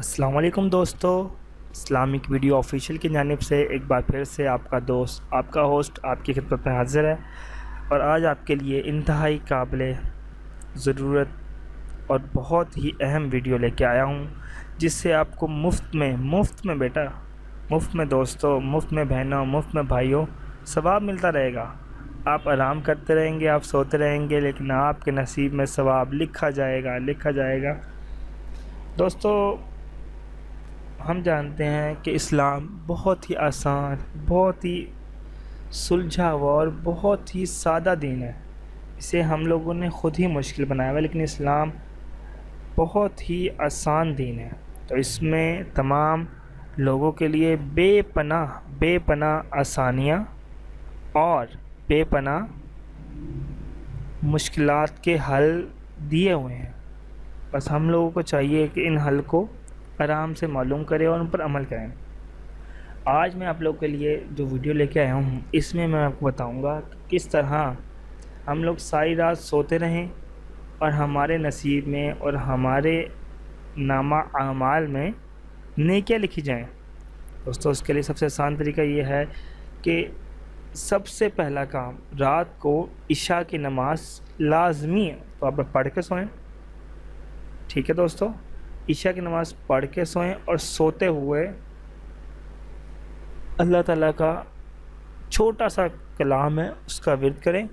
السلام علیکم دوستو، اسلامک ویڈیو آفیشیل کی جانب سے ایک بار پھر سے آپ کا دوست، آپ کا ہوسٹ آپ کی خدمت میں حاضر ہے اور آج آپ کے لیے انتہائی قابل ضرورت اور بہت ہی اہم ویڈیو لے کے آیا ہوں، جس سے آپ کو مفت میں بیٹا، مفت میں دوستوں، مفت میں بہنوں، مفت میں بھائیوں ثواب ملتا رہے گا۔ آپ آرام کرتے رہیں گے، آپ سوتے رہیں گے، لیکن آپ کے نصیب میں ثواب لکھا جائے گا۔ دوستو، ہم جانتے ہیں کہ اسلام بہت ہی آسان، بہت ہی سلجھا ہوا اور بہت ہی سادہ دین ہے۔ اسے ہم لوگوں نے خود ہی مشکل بنایا ہوا، لیکن اسلام بہت ہی آسان دین ہے۔ تو اس میں تمام لوگوں کے لیے بے پناہ آسانیاں اور بے پناہ مشکلات کے حل دیے ہوئے ہیں۔ بس ہم لوگوں کو چاہیے کہ ان حل کو آرام سے معلوم کریں اور ان پر عمل کریں۔ آج میں آپ لوگوں کے لیے جو ویڈیو لے کے آیا ہوں، اس میں آپ کو بتاؤں گا کہ کس طرح ہم لوگ ساری رات سوتے رہیں اور ہمارے نصیب میں اور ہمارے نامہ اعمال میں نیکیاں لکھی جائیں۔ دوستو، اس کے لیے سب سے آسان طریقہ یہ ہے کہ سب سے پہلا کام، رات کو عشاء کی نماز لازمی ہے، تو آپ پڑھ کے سوئیں۔ ٹھیک ہے دوستو، عشاء کی نماز پڑھ کے سوئیں اور سوتے ہوئے اللہ تعالیٰ کا چھوٹا سا کلام ہے، اس کا ورد کریں،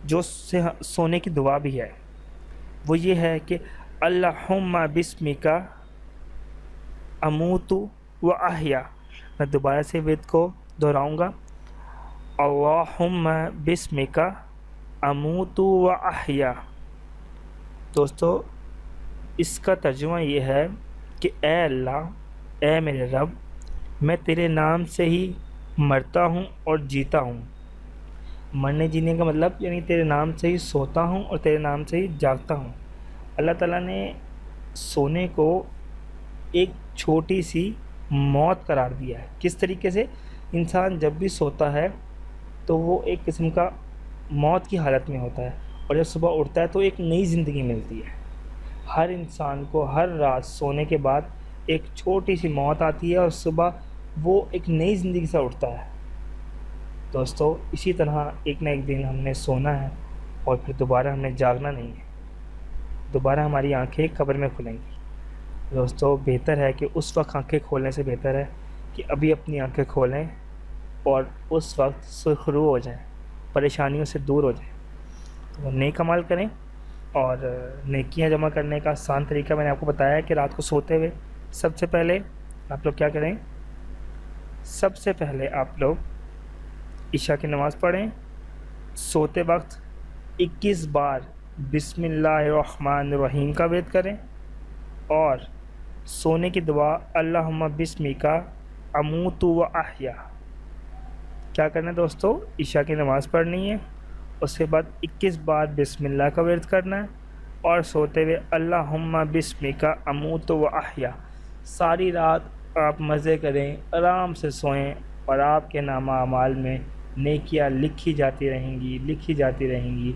جو سونے کی دعا بھی ہے۔ وہ یہ ہے کہ اللہم بسمک اموت و احیا۔ میں دوبارہ سے ورد کو دہراؤں گا، اللہم بسمک اموت و احیا۔ دوستو، اس کا ترجمہ یہ ہے کہ اے اللہ، اے میرے رب، میں تیرے نام سے ہی مرتا ہوں اور جیتا ہوں۔ مرنے جینے کا مطلب یعنی تیرے نام سے ہی سوتا ہوں اور تیرے نام سے ہی جاگتا ہوں۔ اللہ تعالیٰ نے سونے کو ایک چھوٹی سی موت قرار دیا ہے۔ کس طریقے سے؟ انسان جب بھی سوتا ہے تو وہ ایک قسم کا موت کی حالت میں ہوتا ہے، اور جب صبح اٹھتا ہے تو ایک نئی زندگی ملتی ہے۔ ہر انسان کو ہر رات سونے کے بعد ایک چھوٹی سی موت آتی ہے اور صبح وہ ایک نئی زندگی سے اٹھتا ہے۔ دوستو، اسی طرح ایک نہ ایک دن ہم نے سونا ہے اور پھر دوبارہ ہم نے جاگنا نہیں ہے۔ دوبارہ ہماری آنکھیں قبر میں کھلیں گی۔ دوستو، بہتر ہے کہ اس وقت آنکھیں کھولنے سے بہتر ہے کہ ابھی اپنی آنکھیں کھولیں اور اس وقت سرخرو ہو جائیں، پریشانیوں سے دور ہو جائیں۔ تو نیک عمل کریں، اور نیکیاں جمع کرنے کا آسان طریقہ میں نے آپ کو بتایا ہے کہ رات کو سوتے ہوئے سب سے پہلے آپ لوگ کیا کریں؟ سب سے پہلے آپ لوگ عشاء کی نماز پڑھیں، سوتے وقت 21 بار بسم اللہ الرحمن الرحیم کا ورد کریں، اور سونے کی دعا اللہم بسمک اموت و احیا۔ کیا کرنا ہے دوستو؟ عشاء کی نماز پڑھنی ہے، اس کے بعد 21 بار بسم اللہ کا ورد کرنا ہے، اور سوتے ہوئے اللہم بسمک اموت و احیا۔ ساری رات آپ مزے کریں، آرام سے سوئیں، اور آپ کے نامہ اعمال میں نیکیاں لکھی جاتی رہیں گی۔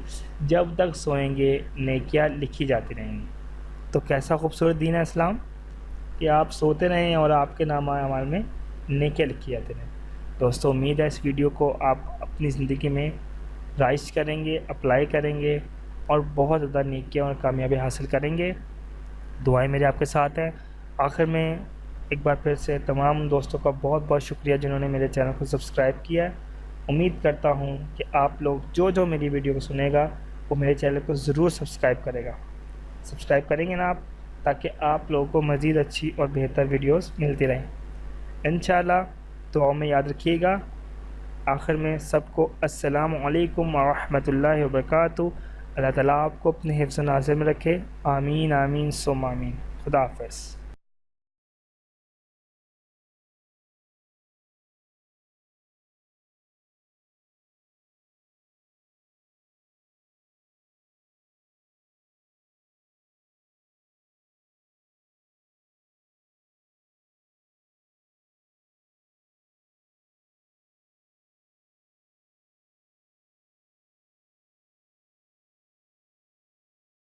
جب تک سوئیں گے نیکیاں لکھی جاتی رہیں گی۔ تو کیسا خوبصورت دین ہے اسلام کہ آپ سوتے رہیں اور آپ کے نامہ اعمال میں نیکیاں لکھی جاتی رہیں۔ دوستو، امید ہے اس ویڈیو کو آپ اپنی زندگی میں رائج کریں گے، اپلائی کریں گے، اور بہت زیادہ نیکیاں اور کامیابی حاصل کریں گے۔ دعائیں میرے آپ کے ساتھ ہیں۔ آخر میں ایک بار پھر سے تمام دوستوں کا بہت بہت شکریہ جنہوں نے میرے چینل کو سبسکرائب کیا ہے۔ امید کرتا ہوں کہ آپ لوگ جو میری ویڈیو کو سنے گا وہ میرے چینل کو ضرور سبسکرائب کرے گا۔ سبسکرائب کریں گے نا آپ، تاکہ آپ لوگوں کو مزید اچھی اور بہتر ویڈیوز ملتی رہیں۔ انشاءاللہ دعاؤں میں یاد رکھیے گا۔ آخر میں سب کو السلام علیکم ورحمۃ اللہ وبرکاتہ۔ اللہ تعالیٰ آپ کو اپنے حفظ و ناظر میں رکھے، آمین آمین ثم آمین۔ خدا حافظ۔